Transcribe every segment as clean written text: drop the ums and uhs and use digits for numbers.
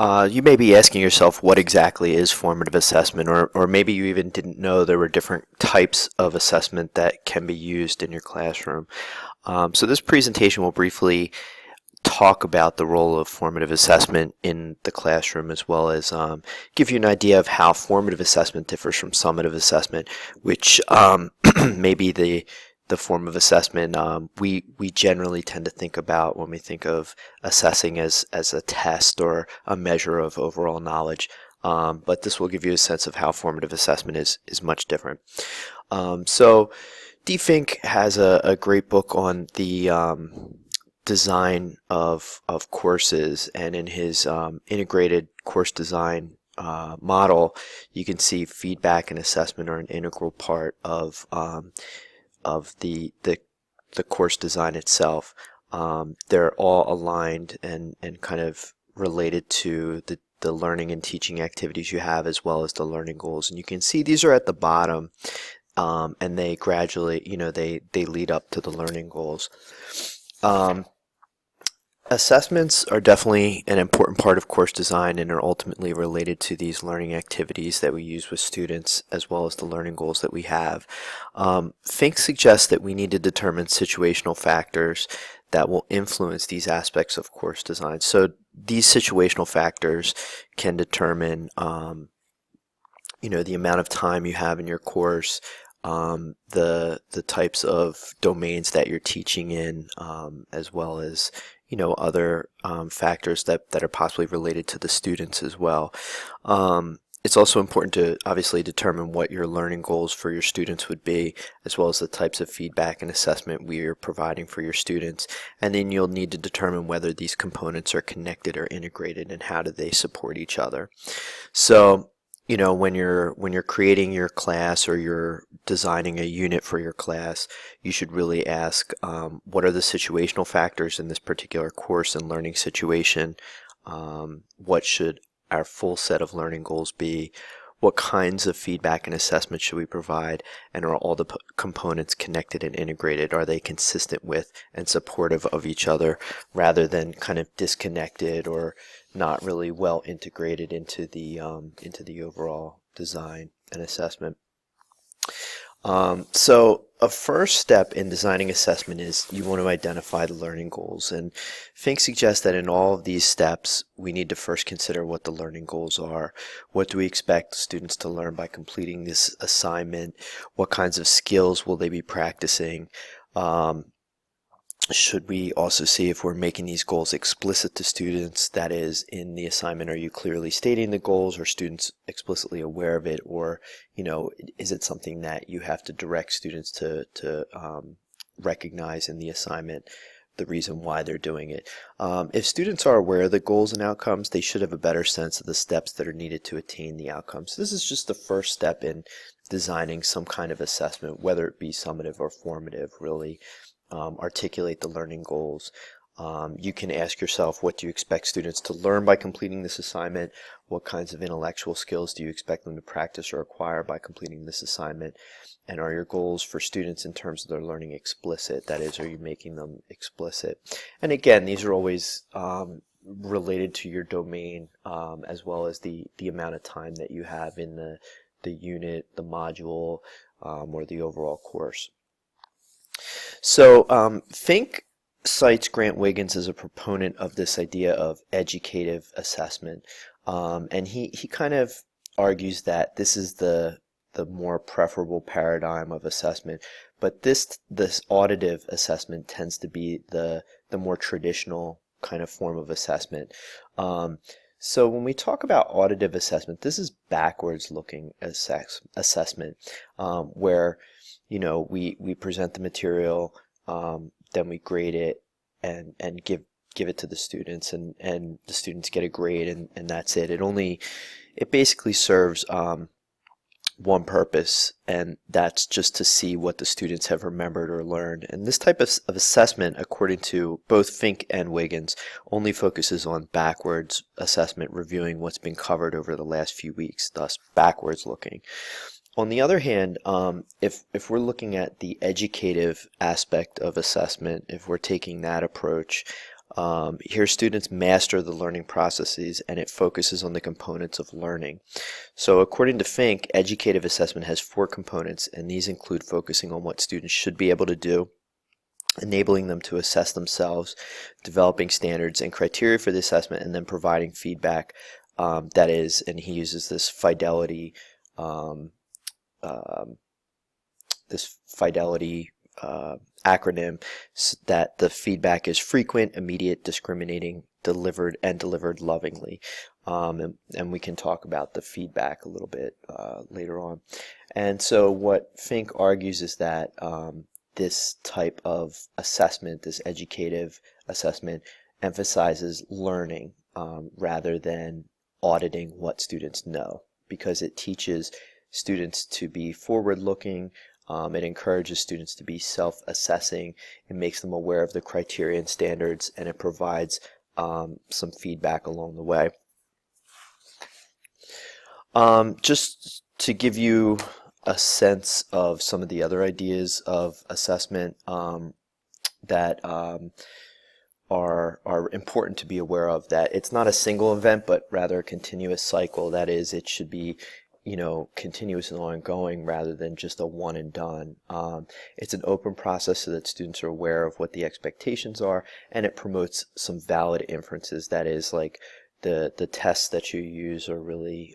You may be asking yourself what exactly is formative assessment, or maybe you even didn't know there were different types of assessment that can be used in your classroom. So this presentation will briefly talk about the role of formative assessment in the classroom, as well as give you an idea of how formative assessment differs from summative assessment, which may be the form of assessment we generally tend to think about when we think of assessing as a test or a measure of overall knowledge. But this will give you a sense of how formative assessment is much different. So DFink has a great book on the design of courses, and in his integrated course design model, you can see feedback and assessment are an integral part of the course design itself. They're all aligned and kind of related to the learning and teaching activities you have, as well as the learning goals. And you can see these are at the bottom, and they gradually, they lead up to the learning goals. Um, Assessments are definitely an important part of course design and are ultimately related to these learning activities that we use with students, as well as the learning goals that we have. Fink suggests that we need to determine situational factors that will influence these aspects of course design. So these situational factors can determine the amount of time you have in your course, the types of domains that you're teaching in, as well as other factors that are possibly related to the students as well. It's also important to obviously determine what your learning goals for your students would be, as well as the types of feedback and assessment we are providing for your students. And then you'll need to determine whether these components are connected or integrated, and how do they support each other. So when you're creating your class, or you're designing a unit for your class, you should really ask, what are the situational factors in this particular course and learning situation? What should our full set of learning goals be? What kinds of feedback and assessment should we provide? And are all the components connected and integrated? Are they consistent with and supportive of each other, rather than kind of disconnected or not really well integrated into the overall design and assessment? So a first step in designing assessment is you want to identify the learning goals. And Fink suggests that in all of these steps, we need to first consider what the learning goals are. What do we expect students to learn by completing this assignment? What kinds of skills will they be practicing? Should we also see if we're making these goals explicit to students? That is, in the assignment, are you clearly stating the goals? Are students explicitly aware of it? Or, is it something that you have to direct students to recognize in the assignment, the reason why they're doing it? If students are aware of the goals and outcomes, they should have a better sense of the steps that are needed to attain the outcomes. So this is just the first step in designing some kind of assessment, whether it be summative or formative. Really articulate the learning goals. You can ask yourself, what do you expect students to learn by completing this assignment? What kinds of intellectual skills do you expect them to practice or acquire by completing this assignment? And are your goals for students in terms of their learning explicit? That is, are you making them explicit? And again, these are always related to your domain, as well as the amount of time that you have in the unit, the module, or the overall course. So Fink cites Grant Wiggins as a proponent of this idea of educative assessment, and he kind of argues that this is the more preferable paradigm of assessment, but this auditive assessment tends to be the more traditional kind of form of assessment. So when we talk about auditive assessment, this is backwards looking assessment, where we present the material, then we grade it and give it to the students, and the students get a grade, and that's it. It basically serves one purpose, and that's just to see what the students have remembered or learned. And this type of assessment, according to both Fink and Wiggins, only focuses on backwards assessment, reviewing what's been covered over the last few weeks, thus backwards looking. On the other hand, if we're looking at the educative aspect of assessment, if we're taking that approach, Here students master the learning processes and it focuses on the components of learning. So according to Fink, educative assessment has 4 components, and these include focusing on what students should be able to do, enabling them to assess themselves, developing standards and criteria for the assessment, and then providing feedback. That is, and he uses this fidelity um, um, acronym, that the feedback is frequent, immediate, discriminating, delivered lovingly. And we can talk about the feedback a little bit later on. And so what Fink argues is that this type of assessment, this educative assessment, emphasizes learning rather than auditing what students know, because it teaches students to be forward-looking. It encourages students to be self-assessing. It makes them aware of the criteria and standards, and it provides some feedback along the way. Just to give you a sense of some of the other ideas of assessment that are important to be aware of, that it's not a single event but rather a continuous cycle. That is, it should be continuous and ongoing rather than just a one and done. It's an open process so that students are aware of what the expectations are, and it promotes some valid inferences. That is, like the tests that you use are really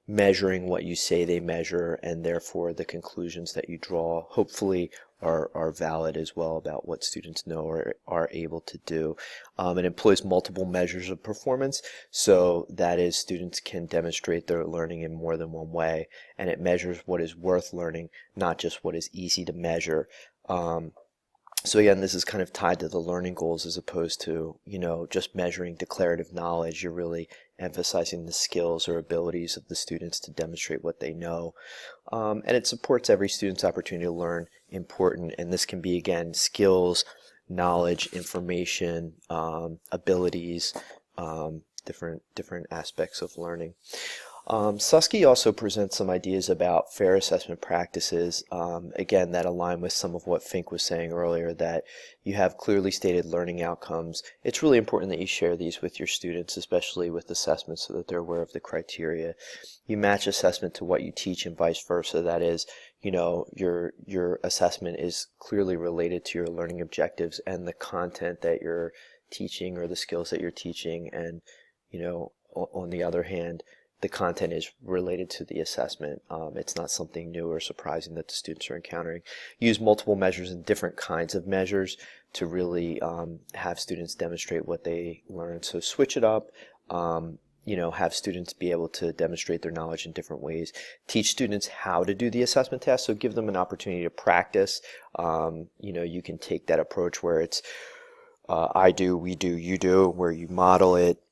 measuring what you say they measure, and therefore the conclusions that you draw hopefully are valid as well about what students know or are able to do. It employs multiple measures of performance, so that is, students can demonstrate their learning in more than one way, and it measures what is worth learning, not just what is easy to measure. So again, this is kind of tied to the learning goals as opposed to, just measuring declarative knowledge. You're really emphasizing the skills or abilities of the students to demonstrate what they know. And it supports every student's opportunity to learn important, and this can be, again, skills, knowledge, information, abilities, different aspects of learning. Susky also presents some ideas about fair assessment practices, again, that align with some of what Fink was saying earlier, that you have clearly stated learning outcomes. It's really important that you share these with your students, especially with assessments, so that they're aware of the criteria. You match assessment to what you teach and vice versa. That is, your assessment is clearly related to your learning objectives and the content that you're teaching or the skills that you're teaching, and, on the other hand, the content is related to the assessment. It's not something new or surprising that the students are encountering. Use multiple measures and different kinds of measures to really have students demonstrate what they learn. So switch it up. Have students be able to demonstrate their knowledge in different ways. Teach students how to do the assessment test, so give them an opportunity to practice. You can take that approach where it's I do, we do, you do, where you model it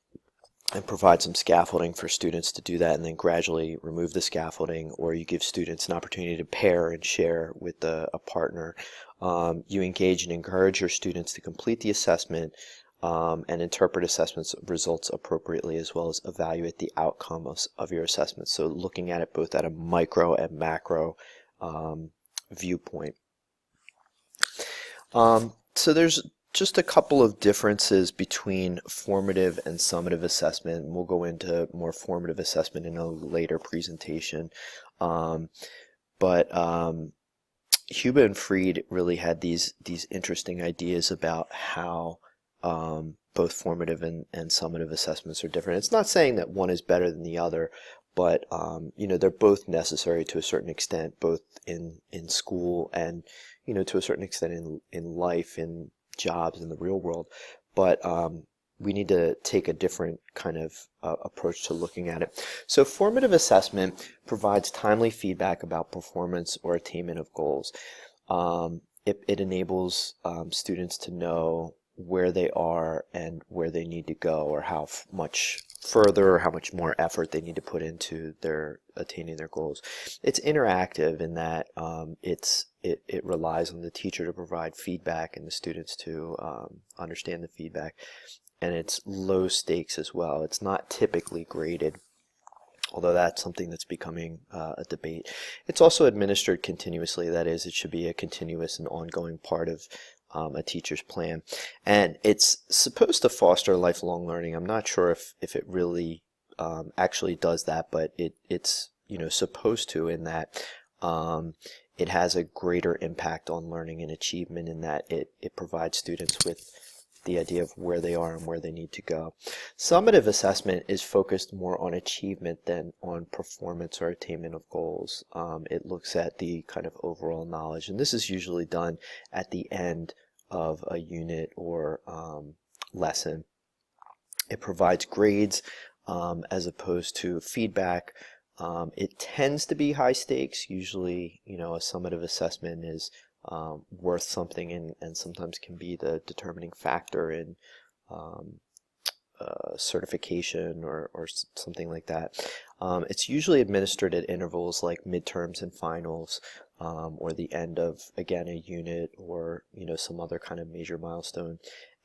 and provide some scaffolding for students to do that, and then gradually remove the scaffolding, or you give students an opportunity to pair and share with a partner. You engage and encourage your students to complete the assessment and interpret assessments results appropriately, as well as evaluate the outcomes of your assessment. So looking at it both at a micro and macro viewpoint. So there's just a couple of differences between formative and summative assessment. We'll go into more formative assessment in a later presentation. But Huba and Fried really had these interesting ideas about how both formative and summative assessments are different. It's not saying that one is better than the other, but they're both necessary to a certain extent, both in school and to a certain extent in life, in jobs in the real world. But we need to take a different kind of approach to looking at it. So formative assessment provides timely feedback about performance or attainment of goals. It enables students to know where they are and where they need to go, or how much further or how much more effort they need to put into their attaining their goals. It's interactive in that it relies on the teacher to provide feedback and the students to understand the feedback, and it's low stakes as well. It's not typically graded, although that's something that's becoming a debate. It's also administered continuously. That is, it should be a continuous and ongoing part of a teacher's plan. And it's supposed to foster lifelong learning. I'm not sure if it really actually does that, but it's supposed to, in that it has a greater impact on learning and achievement, in that it provides students with the idea of where they are and where they need to go. Summative assessment is focused more on achievement than on performance or attainment of goals. It looks at the kind of overall knowledge, and this is usually done at the end of a unit or lesson. It provides grades as opposed to feedback. It tends to be high stakes. Usually, a summative assessment is worth something, and sometimes can be the determining factor in certification or something like that. It's usually administered at intervals like midterms and finals, or the end of, again, a unit, or some other kind of major milestone,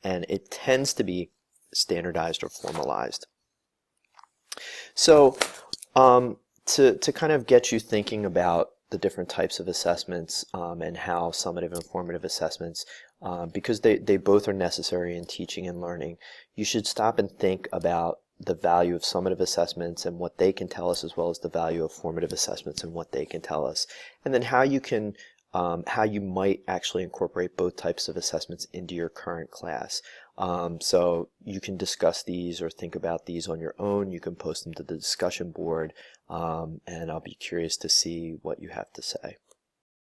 and it tends to be standardized or formalized. So to kind of get you thinking about the different types of assessments, and how summative and formative assessments, because they both are necessary in teaching and learning, you should stop and think about the value of summative assessments and what they can tell us, as well as the value of formative assessments and what they can tell us, and then how you might actually incorporate both types of assessments into your current class. So you can discuss these or think about these on your own. You can post them to the discussion board, and I'll be curious to see what you have to say.